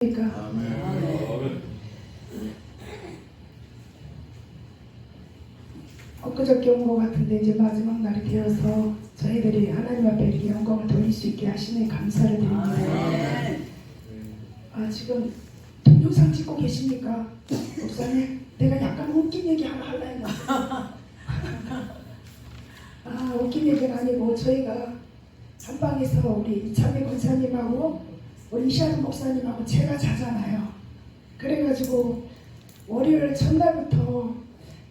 아멘. 엊그저께 온 것 같은데 이제 마지막 날이 되어서 저희들이 하나님 앞에 이렇게 영광을 돌릴 수 있게 하시니 감사를 드립니다. 지금 동영상 찍고 계십니까? 목사님, 내가 약간 웃긴 얘기 하나 하려 했는데 웃긴 얘기는 아니고 저희가 한방에서 우리 이창희 권사님하고 우리 이시아는 목사님하고 제가 자잖아요. 그래가지고 월요일 전날부터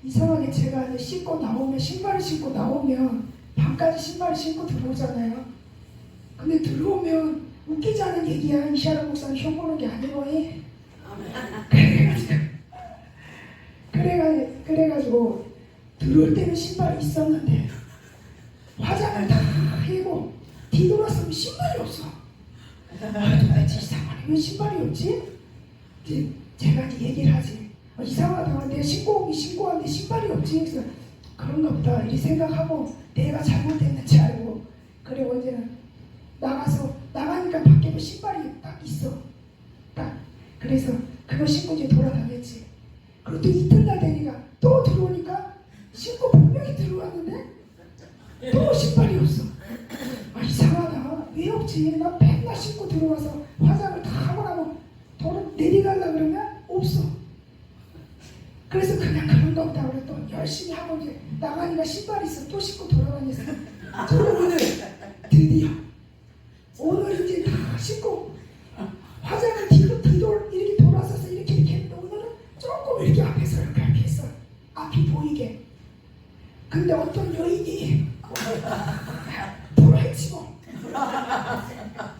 이상하게 제가 이제 신고 나오면 신발을 신고 나오면 밤까지 신발을 신고 들어오잖아요. 근데 들어오면 웃기지 않은 얘기야. 이시아는 목사님 형 보는 게 아니고 그래가지고 들어올 때는 신발이 있었는데 화장을 다 하고 뒤돌아서면 신발이 없어. 도대체 이상하네. 왜 신발이 없지? 제가 이제 얘기를 하지. 이상하다. 내가 신고하는데 신발이 없지. 그래서 그런가 보다. 이렇게 생각하고 내가 잘못했는지 알고. 그리고 이제는 나가니까 밖에 신발이 딱 있어. 딱. 그래서 그거 신고 이제 돌아다녔지. 그리고 또 이튿날 되니까 또 들어오니까 신고 분명히 들어왔는데 또 신발이 없어. 이상하다. 왜 없지? 나 맨날 신고 들어와서 화장을 다 하고 나면 도로 내려가려고 그러면 없어. 그래서 그냥 그런가 보다. 그래 또 열심히 하고 이제 나가니까 신발이 있어. 또 신고 돌아다녔어. 저는 오늘 드디어 오늘 이제 다 신고 화장을 뒤돌 이렇게 돌아서서 이렇게 했는데 오늘은 조금 이렇게 앞에서 이렇게 했어. 앞이 보이게. 근데 어떤 여인이 불화해치고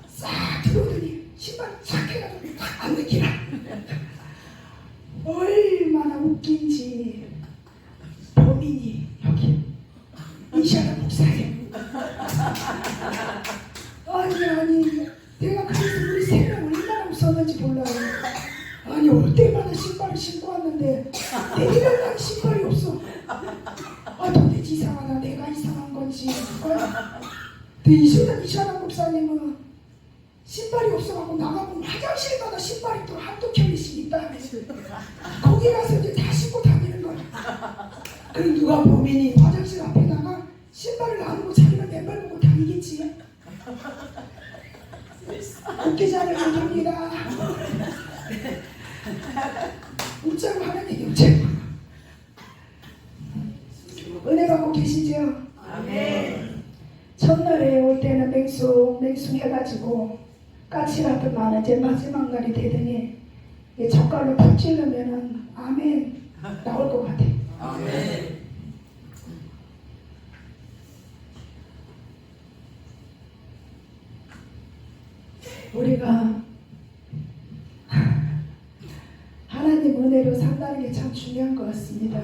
싹 들어오더니 신발 착 해가지고 딱 안 느끼라. 얼마나 웃긴지. 범인이 여기 이시아는 목사님. 아니 내가 그래서 우리 세 명 얼마나 웃었는지 몰라요. 아니 올 때마다 신발을 신고 왔는데 내리려면 신발이 없어. 도대체 이상하다. 내가 이상한 건지. 이시아는 목사님은 신발이 없어가고 나가면 화장실 가다 신발이 또 한두 켤레씩 있다며. 거기 가서 이제 다 신고 다니는 거야. 그럼 누가 범인이 화장실 앞에다가 신발을 안 하고 자기는 맨발 보고 다니겠지. 웃기지 않은 얘기입니다. 웃자고 하는 얘기 웃자고. 은혜 받고 계시죠? 아멘. 첫날에 올 때는 맹숭해가지고 까칠하더만 이제 마지막 날이 되더니 젓갈로 푹 찔르면은 아멘 나올 것 같아. 아멘. 우리가 하나님 은혜로 산다는 게 참 중요한 것 같습니다.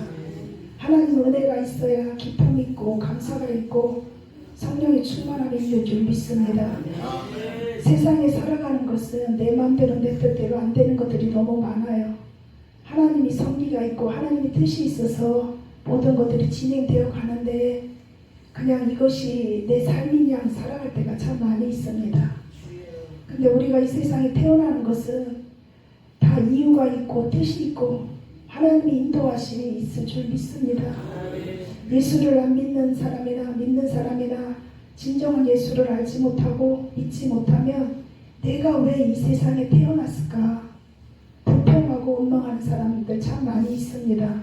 하나님 은혜가 있어야 기쁨이 있고 감사가 있고 성령의 충만함이 있는 줄 믿습니다. 세상에 살아가는 것은 내 마음대로 내 뜻대로 안 되는 것들이 너무 많아요. 하나님이 섭리가 있고 하나님이 뜻이 있어서 모든 것들이 진행되어 가는데 그냥 이것이 내 삶인 양 살아갈 때가 참 많이 있습니다. 근데 우리가 이 세상에 태어나는 것은 다 이유가 있고 뜻이 있고 하나님의 인도하심이 있을 줄 믿습니다. 예수를 안 믿는 사람이나 믿는 사람이나 진정한 예수를 알지 못하고 믿지 못하면 내가 왜 이 세상에 태어났을까 불평하고 원망하는 사람들 참 많이 있습니다.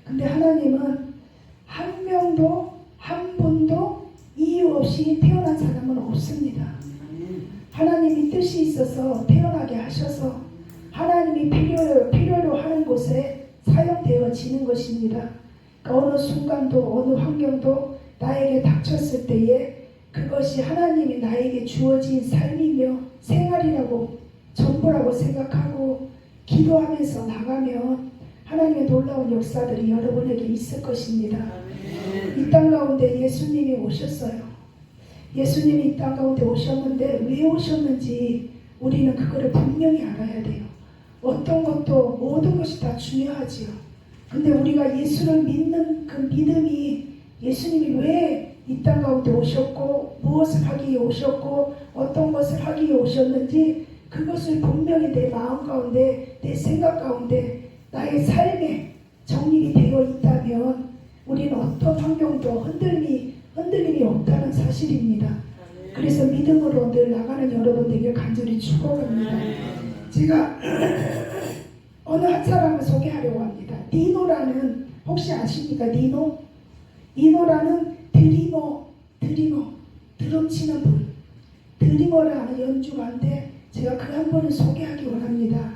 근데 하나님은 한 명도 한 분도 이유 없이 태어난 사람은 없습니다. 하나님이 뜻이 있어서 태어나게 하셔서 하나님이 필요로 하는 곳에 사용되어지는 것입니다. 그러니까 어느 순간도 어느 환경도 나에게 닥쳤을 때에 그것이 하나님이 나에게 주어진 삶이며 생활이라고 전부라고 생각하고 기도하면서 나가면 하나님의 놀라운 역사들이 여러분에게 있을 것입니다. 이 땅 가운데 예수님이 오셨어요. 예수님이 이 땅 가운데 오셨는데 왜 오셨는지 우리는 그거를 분명히 알아야 돼요. 어떤 것도 모든 것이 다 중요하지요. 근데 우리가 예수를 믿는 그 믿음이 예수님이 왜 이 땅 가운데 오셨고 무엇을 하기 위해 오셨고 어떤 것을 하기 위해 오셨는지 그것을 분명히 내 마음 가운데, 내 생각 가운데, 나의 삶에 정립이 되어 있다면 우리는 어떤 환경도 흔들림이 없다는 사실입니다. 그래서 믿음으로 늘 나가는 여러분 되길 간절히 축복합니다. 제가 어느 한 사람을 소개하려고 합니다. 니노라는, 혹시 아십니까? 니노라는 드럼 치는 분, 드리머라는 연주가인데 제가 그 한 분을 소개하기 원합니다.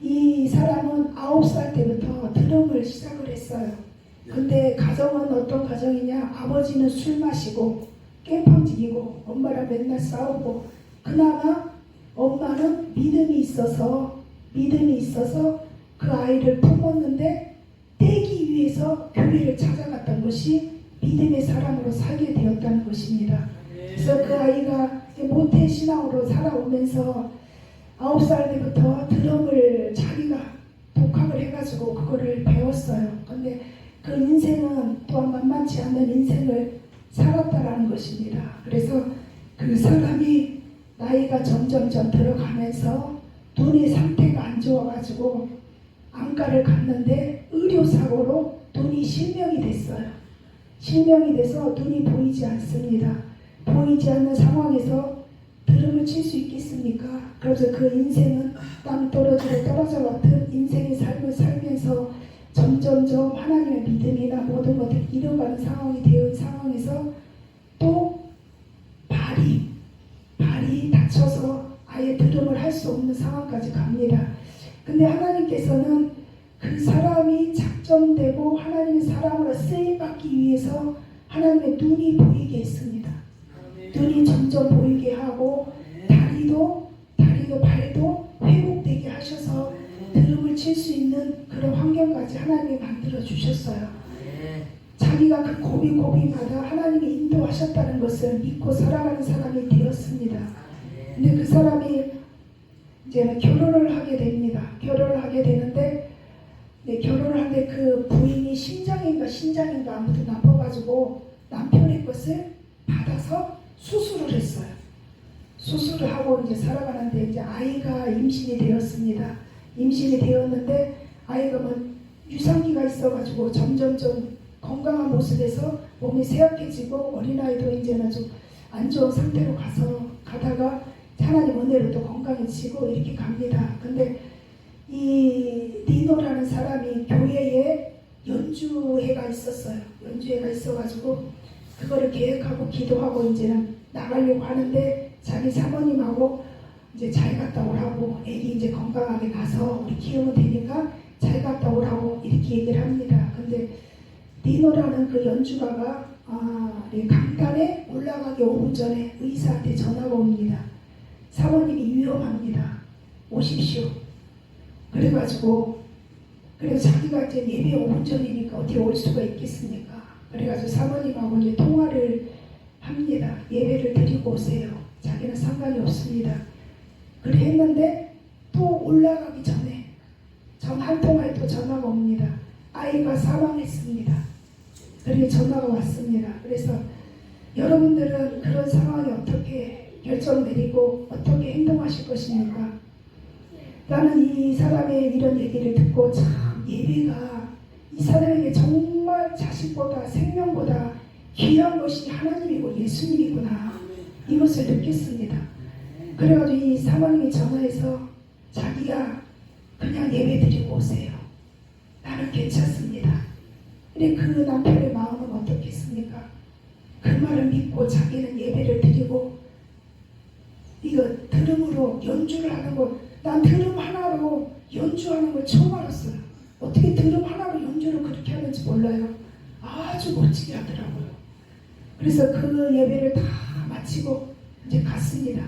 이 사람은 9살 때부터 드럼을 시작을 했어요. 근데 가정은 어떤 가정이냐? 아버지는 술 마시고 깽판지기고 엄마랑 맨날 싸우고, 그나마 엄마는 믿음이 있어서 그 아이를 품었는데 떼기 위해서 교회를 찾아갔던 것이 믿음의 사람으로 살게 되었다는 것입니다. 그래서 그 아이가 모태 신앙으로 살아오면서 9살 때부터 드럼을 자기가 독학을 해가지고 그거를 배웠어요. 근데 그 인생은 또한 만만치 않은 인생을 살았다라는 것입니다. 그래서 그 사람이 나이가 점점점 들어가면서 눈의 상태가 안 좋아가지고 안과를 갔는데 의료사고로 눈이 실명이 됐어요. 실명이 돼서 눈이 보이지 않습니다. 보이지 않는 상황에서 드럼을 칠 수 있겠습니까? 그래서 그 인생은 땅 떨어지고 떨어져 같은 인생의 삶을 살면서 점점점 하나님의 믿음이나 모든 것을 잃어가는 상황이 되어 있는 상황에서 또 발이 다쳐서 아예 드럼을 할 수 없는 상황까지 갑니다. 근데 하나님께서는 그 사람이 작정되고 하나님의 사람으로 쓰임받기 위해서 하나님의 눈이 보이게 했습니다. 눈이 점점 보이게 하고 다리도 발도 회복되게 하셔서 드럼을 칠 수 있는 그런 환경까지 하나님이 만들어 주셨어요. 자기가 그 고비마다 하나님이 인도하셨다는 것을 믿고 살아가는 사람이 되었습니다. 근데 그 사람이 이제 결혼을 하게 됩니다. 결혼을 하게 되는데 결혼을 하는데 그 부인이 신장인가 아무튼 나빠가지고 남편의 것을 받아서 수술을 했어요. 수술을 하고 이제 살아가는데 이제 아이가 임신이 되었습니다. 임신이 되었는데 아이가 뭐 유산기가 있어가지고 점점점 건강한 모습에서 몸이 쇠약해지고 어린아이도 이제는 좀 안 좋은 상태로 가다가 하나님 은혜로 또 건강해지고 이렇게 갑니다. 근데 이 니노라는 사람이 교회에 연주회가 있었어요. 연주회가 있어가지고 그거를 계획하고 기도하고 이제는 나가려고 하는데 자기 사모님하고 이제 잘 갔다 오라고, 애기 이제 건강하게 나서 우리 키우면 되니까 잘 갔다 오라고 이렇게 얘기를 합니다. 근데 니노라는 그 연주가가 강단에 올라가기 5분 전에 의사한테 전화가 옵니다. 사모님이 위험합니다. 오십시오. 그래서 자기가 이제 예배 5분 전이니까 어떻게 올 수가 있겠습니까? 그래가지고 사모님하고 이제 통화를 합니다. 예배를 드리고 오세요. 자기는 상관이 없습니다. 그래 했는데 또 올라가기 전에 한 통화에 또 전화가 옵니다. 아이가 사망했습니다. 그렇게 전화가 왔습니다. 그래서 여러분들은 그런 상황에 어떻게 결정 내리고 어떻게 행동하실 것입니까? 나는 이 사람의 이런 얘기를 듣고 참 예배가 이 사람에게 정말 자식보다 생명보다 귀한 것이 하나님이고 예수님이구나, 이것을 느꼈습니다. 그래가지고 이 사모님이 전화해서 자기야 그냥 예배 드리고 오세요. 나는 괜찮습니다. 근데 그 남편의 마음은 어떻겠습니까? 그 말을 믿고 자기는 예배를 드리고 이거 드럼으로 연주를 하는 거, 난 드럼 하나로 연주하는 걸 처음 알았어요. 어떻게 드럼 하나로 연주를 그렇게 하는지 몰라요. 아주 멋지게 하더라고요. 그래서 그 예배를 다 마치고 이제 갔습니다.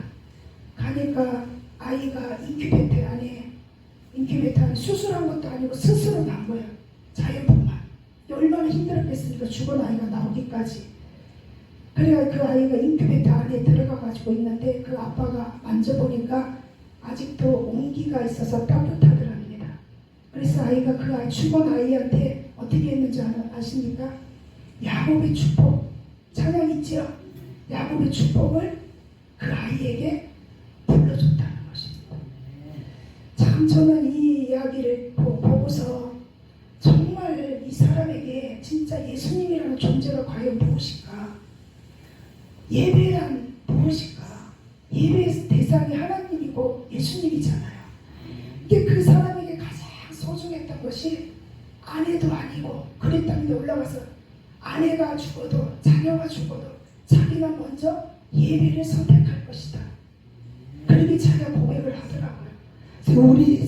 가니까 아이가 인큐베이터 안에 수술한 것도 아니고 스스로 난 거예요. 자연분만. 얼마나 힘들었겠습니까? 죽은 아이가 나오기까지. 그래야 그 아이가 인큐베이터 안에 들어가가지고 있는데 그 아빠가 만져보니까 아직도 온기가 있어서 따뜻하더랍니다. 그래서 아이가 그 아이, 죽은 아이한테 어떻게 했는지 아십니까? 야곱의 축복, 찬양 있죠? 야곱의 축복을 그 아이에게 불러줬다는 것입니다. 참 저는 이 이야기를 보고서 정말 이 사람에게 진짜 예수님이라는 존재가 과연 무엇일까? 예배란 무엇일까? 예배의 대상이 하나님이고 예수님이잖아요. 이게 그 사람에게 가장 소중했던 것이 아내도 아니고 그랬다는데 올라가서 아내가 죽어도 자녀가 죽어도 자기가 먼저 예배를 선택할 것이다. 그렇게 자기가 고백을 하더라고요. 그래서 우리의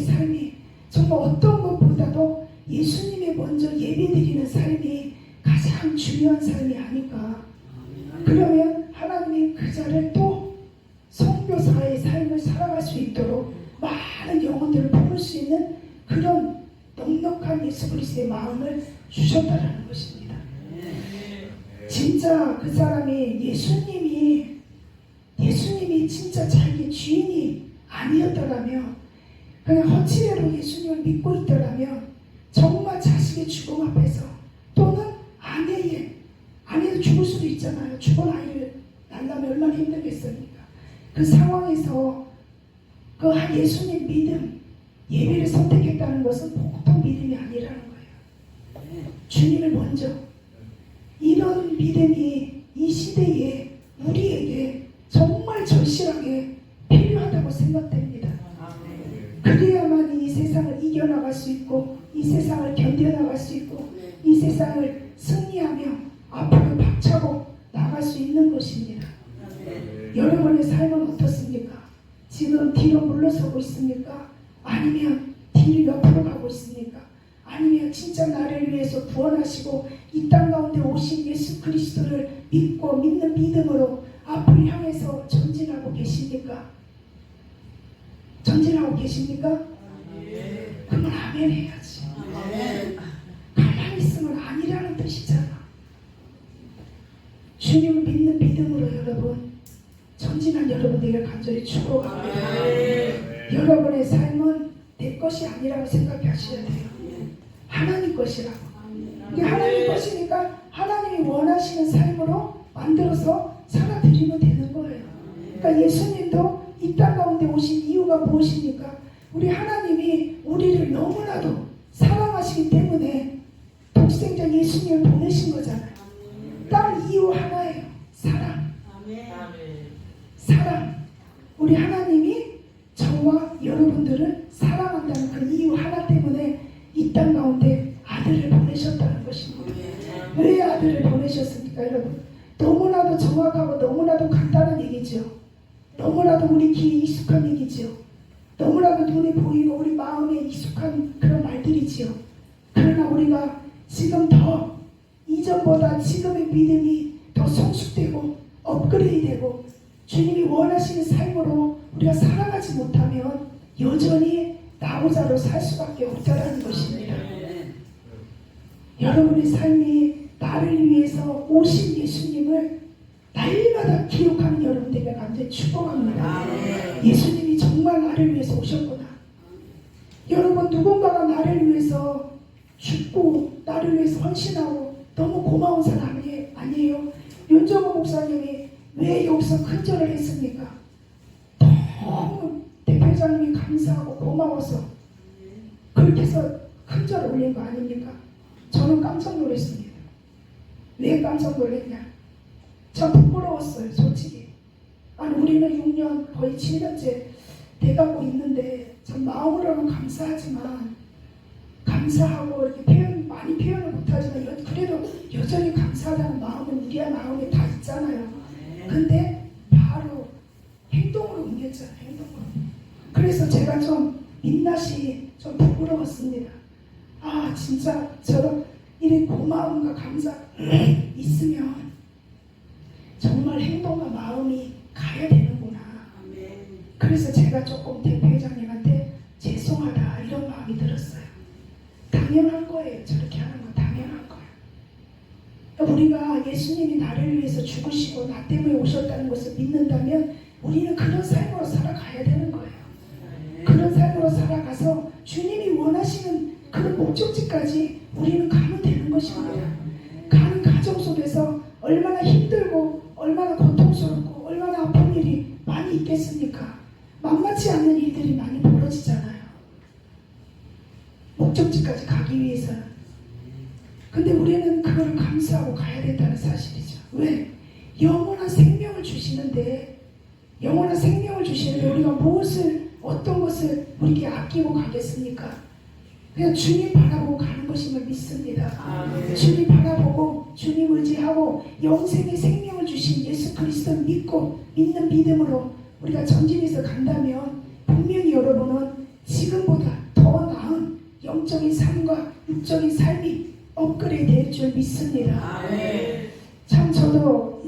삶이 정말 어떤 것보다도 예수님의 먼저 예배드리는 삶이 가장 중요한 삶이 아닐까. 그러면 하나님이 그 자를 또 선교사의 삶을 살아갈 수 있도록 많은 영혼들을 품을 수 있는 그런 넉넉한 예수 그리스도의 마음을 주셨다는 것입니다. 진짜 그 사람이 예수님이 진짜 자기 주인이 아니었더라면 그냥 허치레로 예수님을 믿고 있더라면 정말 자식의 죽음 앞에서 또는 아내도 죽을 수도 있잖아요. 죽은 아이를 낳으려면 얼마나 힘들겠습니까? 그 상황에서 그 예수님 믿음, 예배를 선택했다는 것은 보통 믿음이 아니라는 거예요. 주님을 먼저. 이런 믿음이 이 시대에 우리에게 정말 절실하게 필요하다고 생각됩니다. 그래야만 이 세상을 이겨나갈 수 있고 이 세상을 견뎌나갈 수 있고 이 세상을 승리하며 앞으로 박차고 나갈 수 있는 것입니다. 여러분의 삶은 어떻습니까? 지금 뒤로 물러서고 있습니까? 아니면 뒤를 옆으로 가고 있습니까? 아니면 진짜 나를 위해서 구원하시고 이 땅 가운데 오신 예수 그리스도를 믿고 믿는 믿음으로 앞을 향해서 전진하고 계십니까? 전진하고 계십니까? 그러면 아멘 해야지. 가만히 있으면 아니라는 뜻이잖아. 주님을 믿는 믿음으로 여러분 전진한 여러분에게 간절히 축복합니다. 여러분의 삶은 내 것이 아니라고 생각하셔야 돼요. 하나님 것이라고. 이게 하나님 것이니까 하나님이 원하시는 삶으로 만들어서 살아드리면 되는 거예요. 그러니까 예수님도 이 땅 가운데 오신 이유가 무엇입니까? 우리 하나님이 우리를 너무나도 사랑하시기 때문에 독생자 예수님을 보내신 거잖아요. 딱 이유 하나예요. 사랑. 사랑. 우리 하나님이 저와 여러분들을 사랑한다는 그 이유 하나 때문에 이 땅 가운데 아들을 보내셨다는 것입니다. 왜 아들을 보내셨습니까, 여러분? 너무나도 정확하고 너무나도 간단한 얘기죠. 너무나도 우리 귀에 익숙한 얘기죠. 너무나도 눈에 보이고 우리 마음에 익숙한 그런 말들이지요. 그러나 우리가 지금 더 이전보다 지금의 믿음이 더 성숙되고 업그레이드되고 주님이 원하시는 삶으로 우리가 살아가지 못하면 여전히 나오자로 살 수밖에 없다는 것입니다. 여러분의 삶이 나를 위해서 오신 예수님을 날마다 기억하는 여러분들에게 간절히 축복합니다. 예수님이 정말 나를 위해서 오셨구나. 여러분 누군가가 나를 위해서 죽고 나를 위해서 헌신하고 너무 고마운 사람이 아니에요. 윤정호 목사님이 왜 여기서 큰절을 했습니까? 너무 대표장님이 감사하고 고마워서 그렇게 해서 큰절을 올린 거 아닙니까? 저는 깜짝 놀랐습니다. 왜 깜짝 놀랐냐? 참 부끄러웠어요, 솔직히. 아니 우리는 6년 거의 7년째 돼가고 있는데 참 마음으로는 감사하지만 감사하고 이렇게 많이 표현을 못하지만 그래도 여전히 감사하다는 마음은 우리 마음에 다 있잖아요. 근데 바로 행동으로 옮겼잖아요. 행동으로. 그래서 제가 좀 민낯이 좀 부끄러웠습니다. 아 진짜 저런 이런 고마움과 감사 있으면 정말 행동과 마음이 가야 되는구나. 그래서 제가 조금 대표회장님한테 죄송하다 이런 마음이 들었어요. 당연한 거예요. 저렇게 하는 건 당연한 거예요. 우리가 예수님이 나를 위해서 죽으시고 나 때문에 오셨다는 것을 믿는다면 우리는 그런 삶으로 살아가야 되는 거예요. 그런 삶으로 살아가서 주님이 원하시는 그런 목적지까지 우리는 가면 되는 것입니다. 가는 과정 속에서 얼마나 힘들고 얼마나 고통스럽고 얼마나 아픈 일이 많이 있겠습니까? 만만치 원하지 않는 일들이 많이 벌어지잖아요. 목적지까지 가기 위해서는. 근데 우리는 그걸 감수하고 가야 된다는 사실이죠. 왜? 영원한 생명을 주시는데, 영원한 생명을 주시는데 우리가 무엇을, 어떤 것을 우리에게 아끼고 가겠습니까? 그냥 주님 바라보고 가는 것임을 믿습니다. 주님 바라보고 주님 의지하고 영생의 생명을 주신 예수 그리스도를 믿고 믿는 믿음으로 우리가 전진해서 간다면 분명히 여러분은 지금보다 더 나은 영적인 삶과 육적인 삶이 업그레이드 될 줄 믿습니다. 참 저도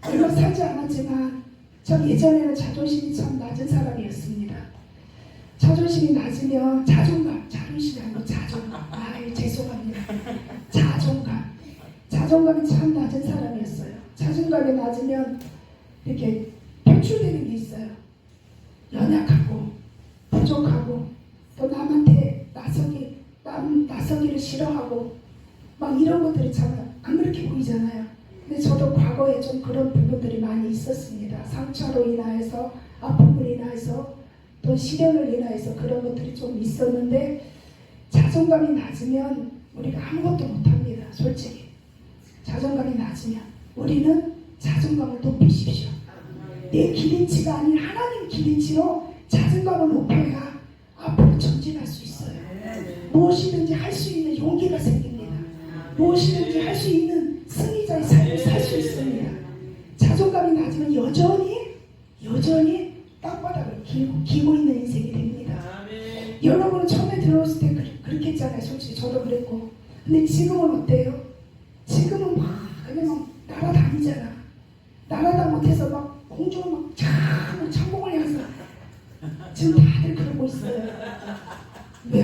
얼마 살지 않았지만 전 예전에는 자존심이 참 낮은 사람이었습니다. 자존심이 낮으면 자존심이 아니고 자존감. 죄송합니다. 자존감이 참 낮은 사람이었어요. 자존감이 낮으면 이렇게 표출되는 게 있어요. 연약하고 부족하고 또 남한테 나서기를 싫어하고 막 이런 것들이 참 안 그렇게 보이잖아요. 근데 저도 과거에 좀 그런 부분들이 많이 있었습니다. 상처로 인하여서, 아픔을 인하여서, 또 시련을 인하여서 그런 것들이 좀 있었는데, 자존감이 낮으면 우리가 아무것도 못합니다. 솔직히 자존감이 낮으면 우리는 자존감을 높이십시오. 내 기대치가 아닌 하나님 기대치로 자존감을 높여야 앞으로 전진할 수 있어요. 무엇이든지 할 수 있는 용기가 생깁니다. 무엇이든지 할 수 있는 승리자의 삶을 살 수 있습니다. 자존감이 낮으면 여전히 땅바닥을 기고 있는 인생이 됩니다. 여러분은 처음에 들어왔을 때 그렇게 했잖아요. 솔직히 저도 그랬고. 근데 지금은 어때요? 지금은 그냥 막 날아다니잖아. 날아다 못해서 막 공중을 막 창공을 향해서 지금 다들 그러고 있어요. 왜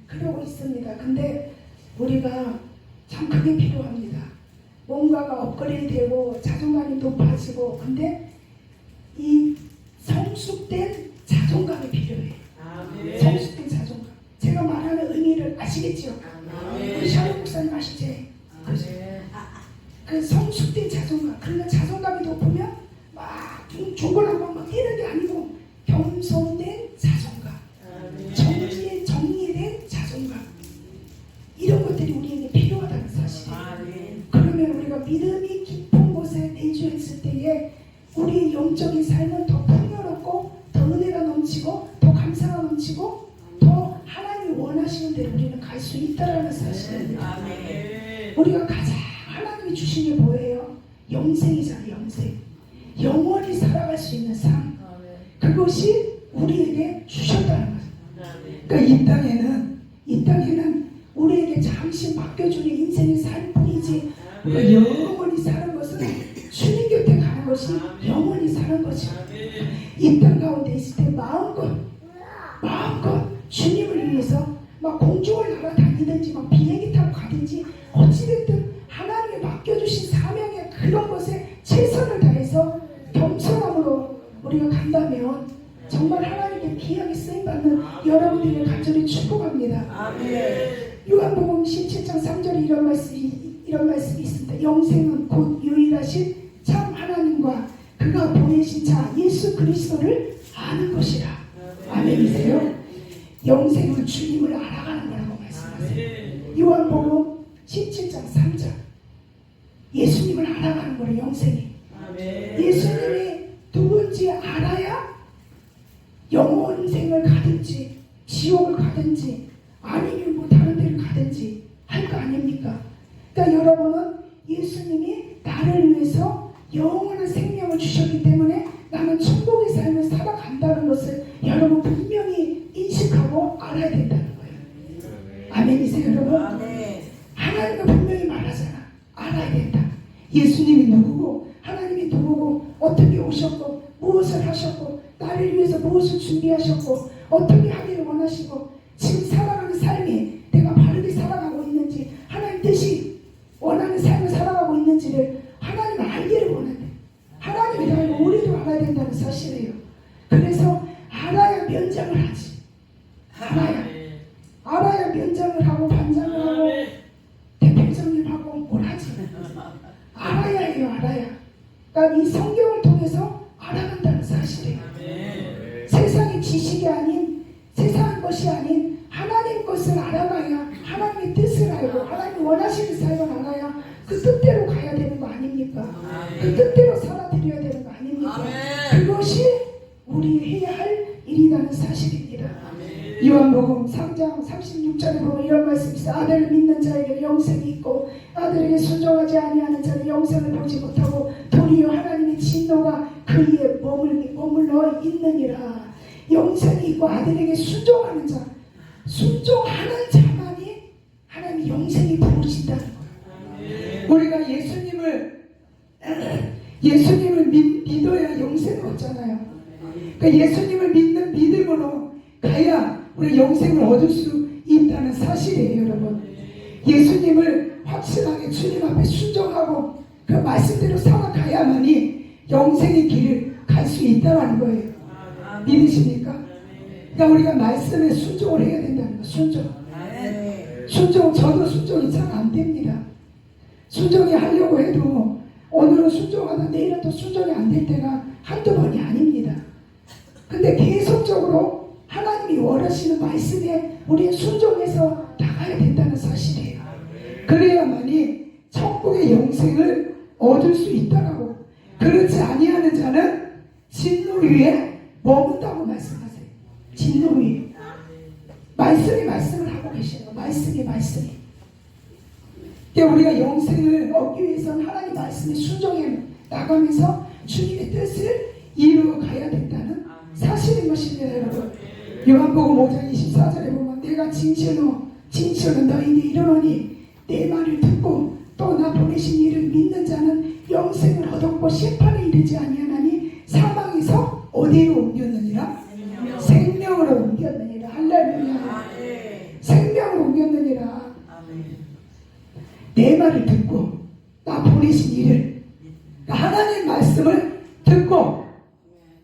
그러고 있습니다. 근데 우리가 참 그게 필요합니다. 뭔가가 업그레이드 되고 자존감이 높아지고, 근데 이 성숙된 자존감이 필요해요. 성숙된 자존감. 제가 말하는 의미를 아시겠죠? 우리 샤론 목사님 아시지? 그 성숙된 자존감. 그러니까 자존감이 높으면 막 조곤하고 막 이런 게 아니고 겸손된 자존감, 정리된 자존감, 이런 것들이 우리에게 필요하다는 사실이에요. 그러면 우리가 믿음이 깊은 곳에 내주했을 때에 우리의 영적인 삶은 더 풍요롭고 더 은혜가 넘치고 더 감사가 넘치고 더 하나님이 원하시는 대로 우리는 갈 수 있다는 사실입니다. 우리가 가장 하나님이 주신 게 뭐예요? 영생이잖아요. 영생. 영원히 살아갈 수 있는 삶. 그것이 우리에게 주셨다는 거죠. 그러니까 이 땅에는 우리에게 잠시 맡겨주는 인생의 삶뿐이지, 영원히 사는 것은 주님 곁에 가는 것이 영원히 사는 거죠. 이 땅 가운데 있을 때 마음껏 주님을 위해서 막 공중을 날아다니든지 막 비행기 타고 가든지 어찌됐든 하나님이 맡겨주신 사명의 그런 것에 최선을 다해서 겸손함으로 우리가 간다면 정말 하나님께 귀하게 쓰임받는 여러분들의 간절히 축복합니다. 요한복음 17장 3절에 이런 말씀이 있습니다. 영생은 곧 유일하신 참 하나님과 그가 보내신 자 예수 그리스도를 아는 것이라. 아멘이세요? 영생은 주님을 알아가는 거라고 말씀하세요. 요한복음 17장 3절. 예수님을 알아가는 거예요. 영생이. 예수님이 누군지 알아야 영원생을 가든지 지옥을 가든지 아니면 뭐 다른 데를 가든지 할 거 아닙니까? 그러니까 여러분은 예수님이 나를 위해서 영원한 생명을 주셨기 때문에 나는 천국의 삶을 살아간다는 것을 여러분 분명히 인식하고 알아야 된다는 거예요. 아멘이세요 여러분? 하나님은 분명히 말하잖아. 알아야 된다. 예수님이 누구고 하나님이 누구고 어떻게 오셨고 무엇을 하셨고 나를 위해서 무엇을 준비하셨고 어떻게 하기를 원하시고 지금 살아가는 삶이 내가 바르게 살아가고 있는지 하나님 뜻이 원하는 삶을 살아가고 있는지를 하나님은 알기를 원한대. 하나님이 알고 우리도 알아야 된다는 사실이에요. 그래서 알아야 면장을 하지. 알아야 면장을 하고 반장을 하고 대표장을 하고 뭘 하지. 알아야 해요. 알아야. 그러니까 이 성경을 통해서 알아간다는 사실이에요. 아닌 세상 것이 아닌 하나님 것을 알아가야 하나님의 뜻을 알고 하나님이 원하시는 삶을 알아야 그 뜻대로 가야 되는 거 아닙니까? 그 뜻대로 살아드려야 되는 거 아닙니까? 그것이 우리 해야 할 일이라는 사실입니다. 요한복음 3장 36절에 보면 이런 말씀이 있어요. 아들을 믿는 자에게 영생이 있고 아들에게 순종하지 아니하는 자는 영생을 보지 못하고 도리어 하나님의 진노가 그의 머물러 있느니라. 영생이 있고 아들에게 순종하는 자, 순종하는 자만이 하나님의 영생이 부으신다는 거예요. 우리가 예수님을 믿어야 영생을 얻잖아요. 그러니까 예수님을 믿는 믿음으로 가야 우리 영생을 얻을 수 있다는 사실이에요, 여러분. 예수님을 확실하게 주님 앞에 순종하고 그 말씀대로 살아가야만이 영생의 길을 갈 수 있다는 거예요. 믿으십니까? 그러니까 우리가 말씀에 순종을 해야 된다는 거예요. 순종. 저도 순종이 잘 안 됩니다. 순종이 하려고 해도 오늘은 순종하다 내일은 또 순종이 안 될 때가 한두 번이 아닙니다. 근데 계속적으로 하나님이 원하시는 말씀에 우리는 순종해서 나가야 된다는 사실이에요. 그래야만이 천국의 영생을 얻을 수 있다라고. 그렇지 아니하는 자는 진노 위에 머문다고 말씀하세요. 진노 위에. 말씀을 하고 계시는 거. 말씀이. 그러니까 우리가 영생을 얻기 위해서는 하나님 말씀에 순종해 나가면서 주님의 뜻을 이루어 가야 된다는 사실인 것입니다, 여러분. 요한복음 5장 24절에 보면 내가 진실로 너희에게 이르노니 내 말을 듣고 또 나 보내신 이를 믿는 자는 영생을 얻었고 심판에 이르지 아니하나니 사망에서 어디로 옮겼느니라? 생명으로 옮겼느니라. 할렐루야. 생명으로 옮겼느니라. 내 말을 듣고 나 보내신 이를, 그러니까 하나님 말씀을 듣고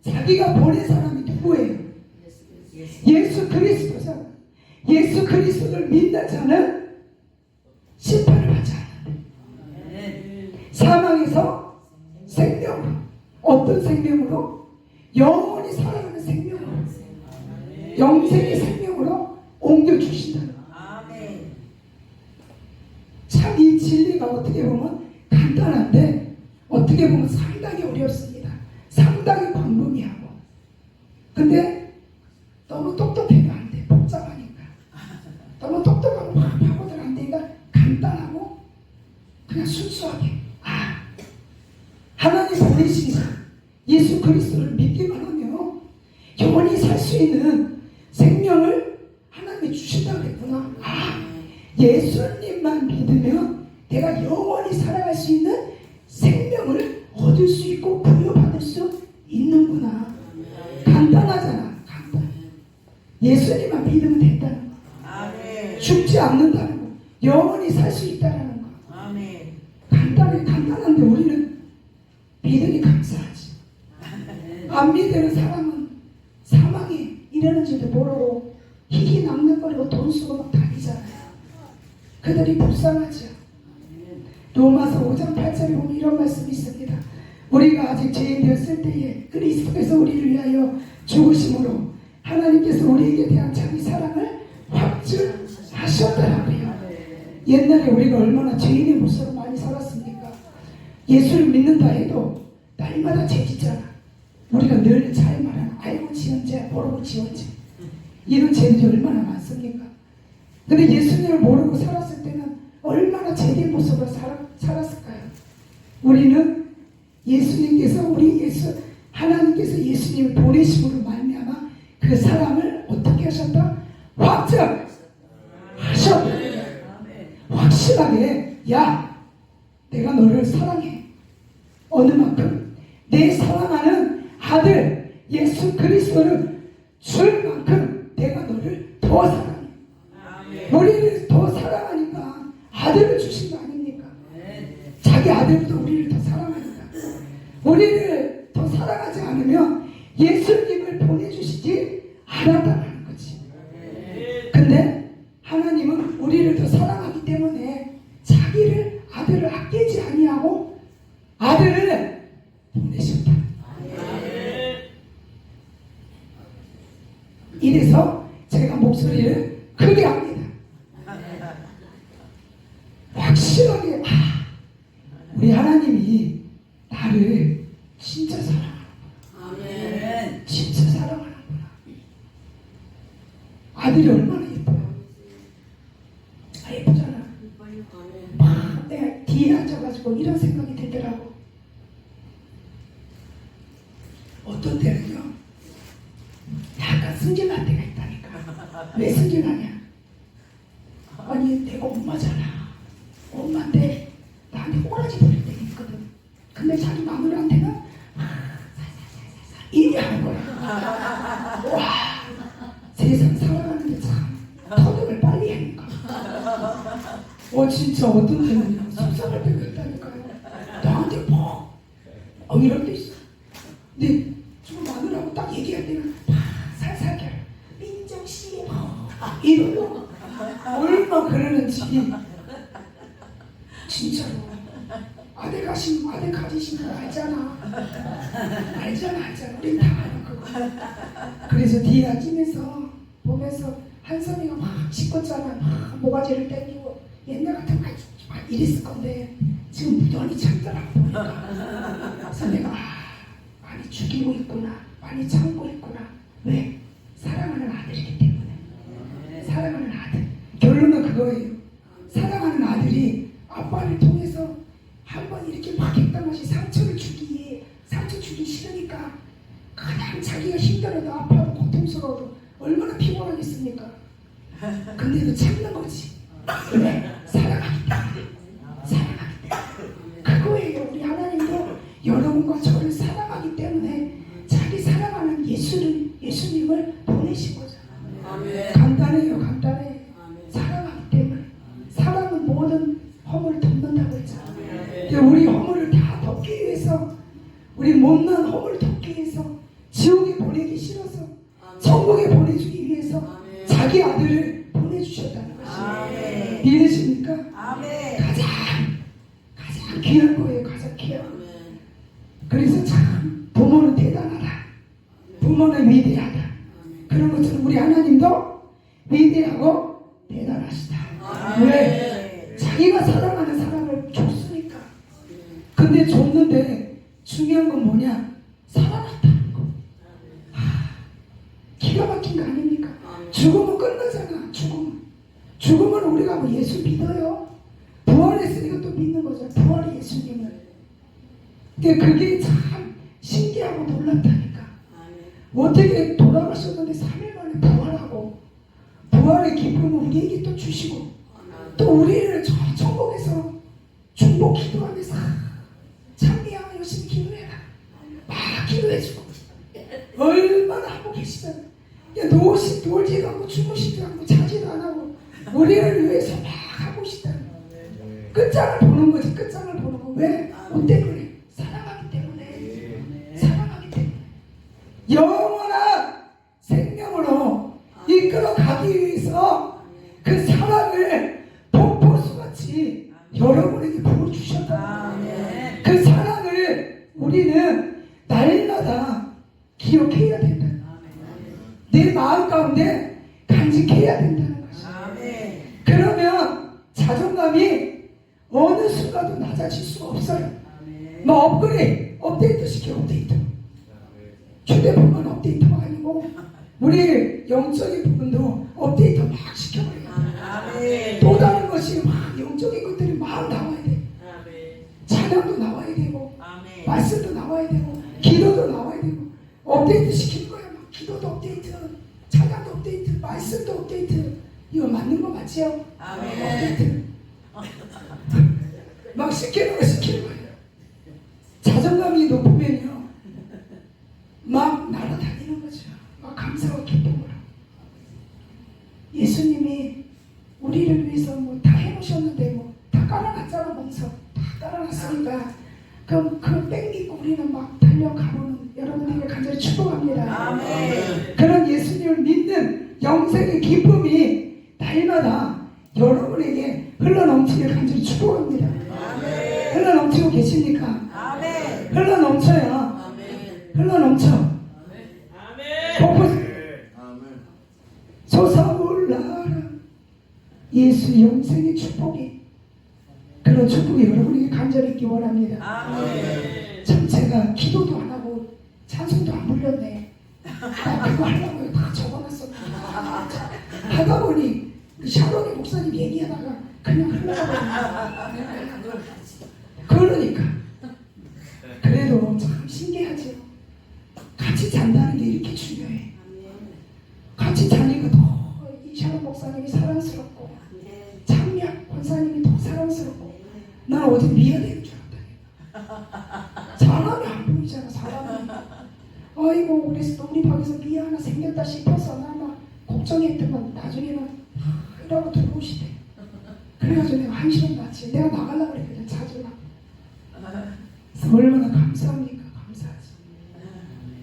자기가 보낸 사람이 누구예요? 예수 그리스도잖아. 예수 그리스도를 믿는 자는 심판을 받지 않는다. 사망에서 생명으로. 어떤 생명으로? 영원히 살아가는 생명으로. 영생의 생명으로 옮겨주신다는 거예요. 참 이 진리가 어떻게 보면 간단한데 어떻게 보면 상당히 어렵습니다. 상당히 광범위하고. 근데 너무 똑똑해도 안 돼. 복잡하니까. 너무 똑똑하고 파고들 안 되니까 간단하고 그냥 순수하게. 하나님 보내신 예수 그리스도를 믿기만 하면 영원히 살 수 있는 생명을 하나님이 주신다고 그랬구나. 예수님만 믿으면 내가 영원히 살아갈 수 있는 생명을 얻을 수 있고 부여받을 수 있는구나. 간단하잖아. 간단. 예수님만 믿으면 된다는 거. 죽지 않는다는 거. 영원히 살 수 있다는 거. 간단한데 우리는 믿으니 감사하지. 안 믿는 사람은 사망에 이르는지도 모르고 희희 낭낭거리고 돈 쓰고 막 다니잖아요. 그들이 불쌍하죠. 로마서 5장 8절에 보면 이런 말씀이 있습니다. 우리가 아직 죄인 되었을 때에 그리스도께서 우리를 위하여 죽으심으로 하나님께서 우리에게 대한 자기 사랑을 확증하셨다라고 해요. 옛날에 우리가 얼마나 죄인의 모습으로 많이 살았습니까? 예수를 믿는다 해도 날마다 죄 짓잖아. 우리가 늘 잘 말하는 알고 지은 죄, 모르고 지은 죄, 이런 죄들이 얼마나 많습니까? 근데 예수님을 모르고 살았을 때는 얼마나 죄된 모습으로 살았을까요? 우리는 하나님께서 예수님을 보내심으로 말미암아 그 사람을 어떻게 하셨다? 확증하셨다. 확실하게, 야, 내가 너를 사랑해. 어느 만큼? 내 사랑하는 아들 예수 그리스도를 줄 만큼 내가 너를 더 사랑해. 우리를 더 사랑하니까 아들을 주신 거 아닙니까? 자기 아들도 우리를 더 사랑하니까. 우리를 더 사랑하지 않으면 예수님을 보내주시지 않았다는 거지. 근데 하나님은 우리를 더 사랑하기 때문에 자기를 아들을 아끼지 아니하고 아들을 보내셨다. 이래 위해서 제가 목소리를 크게 합니다. 확실하게 우리 하나님이 나를 진짜 사랑하는구나. 진짜 사랑하는구나. 아들이 얼마나 예뻐요. 예쁘잖아. 막 내가 뒤에 앉아가지고 이런 생각이 들더라고. 어떤 때는요 약간 승질날 때가 있다니까. 왜 승질나냐? 아니 내가 엄마잖아. 엄마인데 나한테 꼬라지 부릴 때가 있거든. 근데 자기 마누라한테는 이래 하는 거야. 와, 세상 살아가는데 참 터득을 빨리 하니까. 진짜 어떤 때는 속상할 때가 있다니까요. 나한테 뭐 이럴 때 있어. 근데 저 마누라하고 딱 얘기할 때는 살살 겨라. 민정씨 이러고 얼마 그러는지 진짜로. 아들 가지신 거 알잖아. 우린 다 알아 그거. 그래서 뒤에 앉으면서 보면서 한선이가 막 씻었잖아. 막 모가지를 땡기고 옛날 같으면 막 이랬을 건데 지금 무던히 참더라고 보니까. 그래서 내가 많이 죽이고 있구나. 많이 참고 있구나. 왜? 사랑하는 아들이기 때문에. 사랑하는 아들. 결론은 그거예요. 사랑하는 아들이 아빠를 통해서 한번 이렇게 막 했던 것이 상처 주기 싫으니까 그냥 자기가 힘들어도 아파도 고통스러워도 얼마나 피곤하겠습니까? 근데도 참는 거지. 왜? 사랑하기 때문에. 그거예요. 우리 하나님도 여러분과 저를 사랑하기 때문에 자기 사랑하는 예수님을 보내신 거잖아요. 간단해요. 사랑하기 때문에. 사랑은 모든 허물을 덮는다고 했잖아요. 우리 허물을 다 덮기 위해서, 우리 못난 허물을 덮기 위해서, 지옥에 보내기 싫어서 천국에 보내주기 위해서 자기 아들을 보내주셨다는 것이에요. 믿으십니까? 가장 귀한 거예요. 가장 귀한. 그래서 참 부모는 대단하다. 부모는 위대하다. 그런 것처럼 우리 하나님도 위대하고 대단하시다. 왜? 자기가 사랑하는 사람을 줬으니까. 근데 줬는데 중요한 건 뭐냐? 살아났다는 거. 기가 막힌 거 아닙니까? 죽으면 끝나잖아. 죽으면 우리가 뭐 예수 믿어요? 부활했으니까 또 믿는 거죠. 부활의 예수님을. 근데 그게 참 신기하고 놀랍다니까. 어떻게 돌아가셨는데 3일 만에 부활하고, 부활의 기쁨을 우리에게 또 주시고, 또 우리를 저 천국에서 중보 기도하면서 찬미야 열심히 기도해라 막 기도해주고 얼마나 하고 계시잖아. 놀지도 않고 주무시지도 않고 자지도 안 하고 우리를 위해서 막 하고 계시잖아. 끝장을 보는 거지. 끝장을 보는 거. 왜? 뭐 때문에? 사랑하기 때문에. 영원한 생명으로 이끌어 가기 위해서 그 사랑을 폭포수같이 여러분에게 부어주셨다. 그 사랑을 우리는 날마다 기억해야 된다. 내 마음 가운데 간직해야 된다는 것이에요. 그러면 자존감이 어느 순간도 낮아질 수가 없어요. 뭐 업데이트 시켜. 휴대폰만 업데이트가 아니고 우리 영적인 부분도 업데이트 막 시켜버려요. 또 다른 것이 막 영적인 것들이 막 나와야 돼. 찬양도 나와야 되고 말씀도 나와야 되고 기도도 나와야 되고 업데이트 시키는 거야. 막 기도도 업데이트, 찬양도 업데이트, 말씀도 업데이트. 이거 맞는 거 맞지요? 업데이트 막 시키는 거예요. 자존감이 높으면요 막 날아다니는 거죠. 막 감사와 기쁨으로. 예수님이 우리를 위해서 뭐 다 해놓으셨는데 뭐 다 깔아놨잖아. 멍석 다 깔아놨으니까 그럼 그 백 믿고 우리는 막 달려가보는 여러분에게 간절히 축복합니다. 그런 예수님을 믿는 영생의 기쁨이 날마다 여러분에게 흘러넘치길 간절히 축복합니다. 흘러넘치고 계십니까? 흘러넘쳐요. 흘러넘쳐. 솟아올라라. 예수 영생의 축복이, 그런 축복이 여러분에게 간절히 있기 원합니다. 아멘. 참 제가 기도도 안 하고 찬송도 안 불렀네. 나 그거 하려고 다 적어놨었는데 하다 보니 샤론이 목사님 얘기하다가 그냥 흘러가버렸네. 그러니까 그래도 참 신기하죠. 같이 잔다는 게 이렇게 중요해. 같이 자니까 더 이 샤론 목사님이 사랑스럽고 장미학 권사님이 더 사랑스럽고, 난 어제 미안해인 줄 알았다니까. 사람이 안 보이잖아. 사람이. 아이고 우리 방에서 미 하나 생겼다 싶어서 나 막 걱정했더만 나중에는 이러고 들어오시대. 그래가지고 내가 한시간 났지. 내가 나가려고 그랬거든. 자주나. 그래서 얼마나 감사합니까. 감사하지.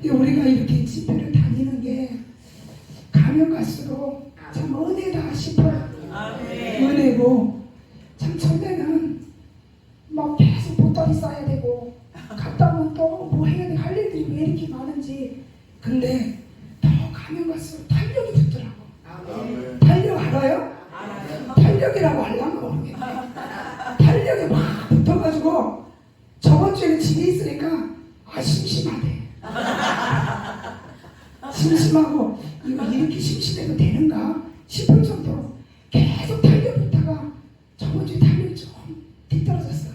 근데 우리가 이렇게 집회를 다니는 게 가면 갈수록 참 은혜다 싶어요. 은혜고, 참 전에는 막 계속 보따리 싸야 되고 갔다 오면 또 뭐 해야 돼, 할 일들이 왜 이렇게 많은지. 근데 더 가면 갈수록 탄력이 붙더라고. 탄력 알아요? 탄력이라고 하려면 모르겠네. 탄력이 막 붙어가지고 저번 주에는 집에 있으니까 심심하대. 심심하고 이거 이렇게 심심해도 되는가 싶을 정도로 계속 탄력 붙다가 저번 주에 탄력이 좀 뒤떨어졌어.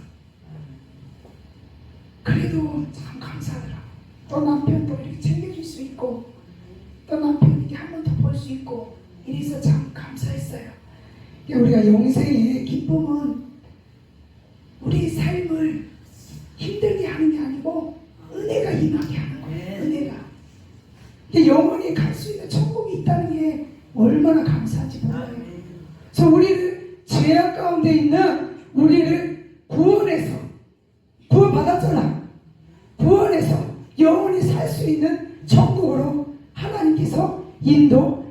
그래도 참 감사하더라고. 또 남편도 이렇게 챙겨줄 수 있고, 또 남편 이렇게 한 번 더 볼 수 있고, 이래서 참 감사했어요. 우리가 영생의 기쁨은 우리 삶을 힘들게 하는 게 아니고 은혜가 임하게 하는 거예요. 은혜가. 영원히 갈 수 있는 천국이 있다는 게 얼마나 감사한지 몰라요. 그래서 우리를 죄악 가운데 있는 우리를 구원받았잖아. 구원해서 영원히 살 수 있는 천국으로 하나님께서 인도하시는